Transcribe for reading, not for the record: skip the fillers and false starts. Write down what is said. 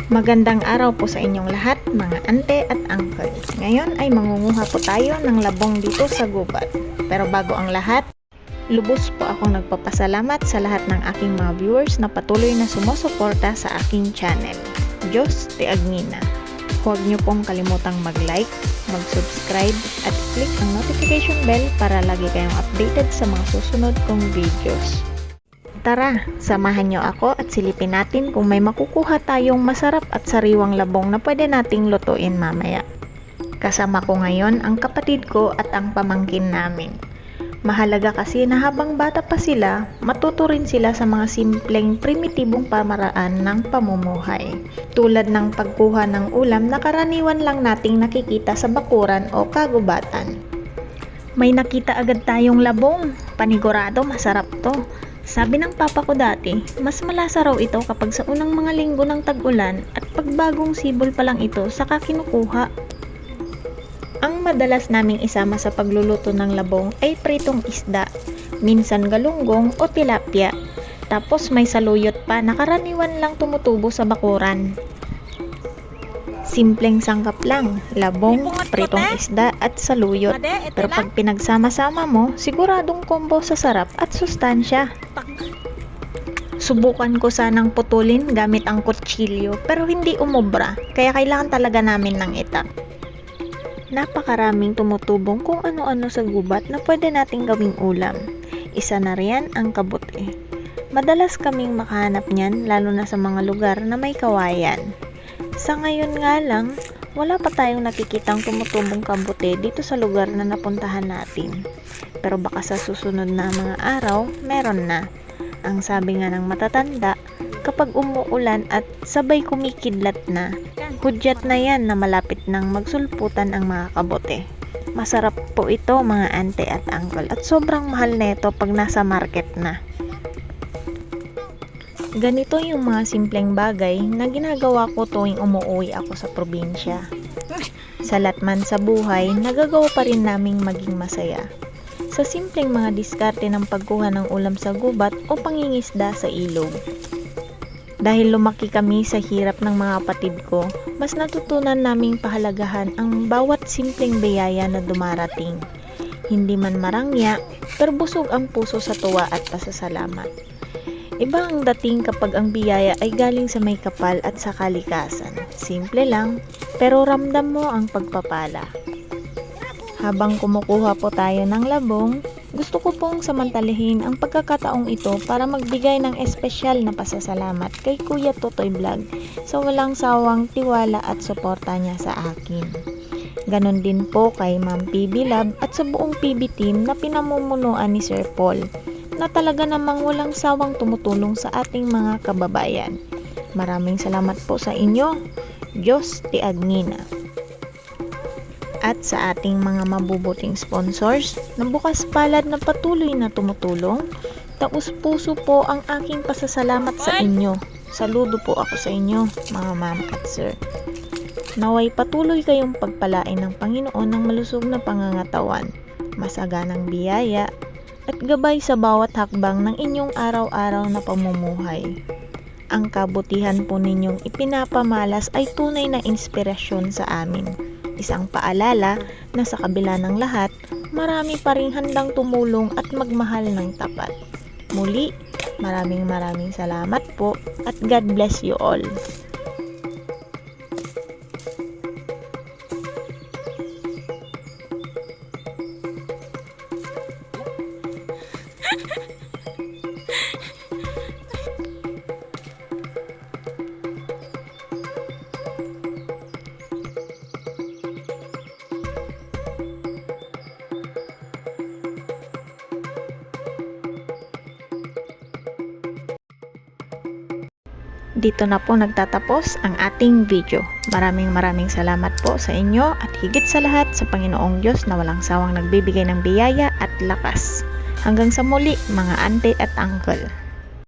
Magandang araw po sa inyong lahat, mga ante at uncle. Ngayon ay mangunguha po tayo ng labong dito sa gubat. Pero bago ang lahat, lubos po akong nagpapasalamat sa lahat ng aking mga viewers na patuloy na sumusuporta sa aking channel. Diyos ti Agnina. Huwag niyo pong kalimutang mag-like, mag-subscribe at click ang notification bell para lagi kayong updated sa mga susunod kong videos. Tara, samahan nyo ako at silipin natin kung may makukuha tayong masarap at sariwang labong na pwede nating lutuin mamaya. Kasama ko ngayon ang kapatid ko at ang pamangkin namin. Mahalaga kasi na habang bata pa sila, matuto rin sila sa mga simpleng primitibong pamaraan ng pamumuhay. Tulad ng pagkuha ng ulam na karaniwan lang nating nakikita sa bakuran o kagubatan. May nakita agad tayong labong, panigurado masarap to. Sabi ng papa ko dati, mas malasa raw ito kapag sa unang mga linggo ng tag-ulan at pagbagong sibol pa lang ito saka kinukuha. Ang madalas naming isama sa pagluluto ng labong ay pritong isda, minsan galunggong o tilapia. Tapos may saluyot pa na karaniwan lang tumutubo sa bakuran. Simpleng sangkap lang, labong, pritong isda at saluyot. Pero pag pinagsama-sama mo, siguradong combo sa sarap at sustansya. Subukan ko sanang putulin gamit ang kutsilyo pero hindi umubra, kaya kailangan talaga namin ng itak. Napakaraming tumutubong kung ano-ano sa gubat na pwede nating gawing ulam. Isa na riyan ang kabuti. Madalas kaming makahanap niyan lalo na sa mga lugar na may kawayan. Sa ngayon nga lang, wala pa tayong nakikitang tumutubong kabuti dito sa lugar na napuntahan natin. Pero baka sa susunod na mga araw, meron na. Ang sabi nga ng matatanda, kapag umuulan at sabay kumikidlat na, hudyat na yan na malapit nang magsulputan ang mga kabote. Masarap po ito mga ante at uncle at sobrang mahal nito pag nasa market na. Ganito yung mga simpleng bagay na ginagawa ko tuwing umuwi ako sa probinsya. Salat man sa buhay, nagagawa pa rin naming maging masaya. Sa simpleng mga diskarte ng pagkuha ng ulam sa gubat o pangingisda sa ilog. Dahil lumaki kami sa hirap ng mga kapatid ko, mas natutunan naming pahalagahan ang bawat simpleng biyaya na dumarating. Hindi man marangya, pero busog ang puso sa tuwa at pasasalamat. Iba ang dating kapag ang biyaya ay galing sa may kapal at sa kalikasan. Simple lang, pero ramdam mo ang pagpapala. Habang kumukuha po tayo ng labong, gusto ko pong samantalahin ang pagkakataong ito para magbigay ng espesyal na pasasalamat kay Kuya Totoy Vlog sa walang sawang tiwala at suporta niya sa akin. Ganon din po kay Ma'am PB Lab at sa buong PB team na pinamumunuan ni Sir Paul, na talaga namang walang sawang tumutulong sa ating mga kababayan. Maraming salamat po sa inyo. Diyos ti Agnina. At sa ating mga mabubuting sponsors na bukas palad na patuloy na tumutulong, taus puso po ang aking pasasalamat sa inyo. Saludo po ako sa inyo, mga ma'am at sir. Naway patuloy kayong pagpalain ng Panginoon ng malusog na pangangatawan, masaganang biyaya, at gabay sa bawat hakbang ng inyong araw-araw na pamumuhay. Ang kabutihan po ninyong ipinapamalas ay tunay na inspirasyon sa amin. Isang paalala na sa kabila ng lahat, marami pa ring handang tumulong at magmahal ng tapat. Muli, maraming salamat po at God bless you all. Dito na po nagtatapos ang ating video. Maraming salamat po sa inyo at higit sa lahat sa Panginoong Diyos na walang sawang nagbibigay ng biyaya at lakas. Hanggang sa muli mga ante at uncle.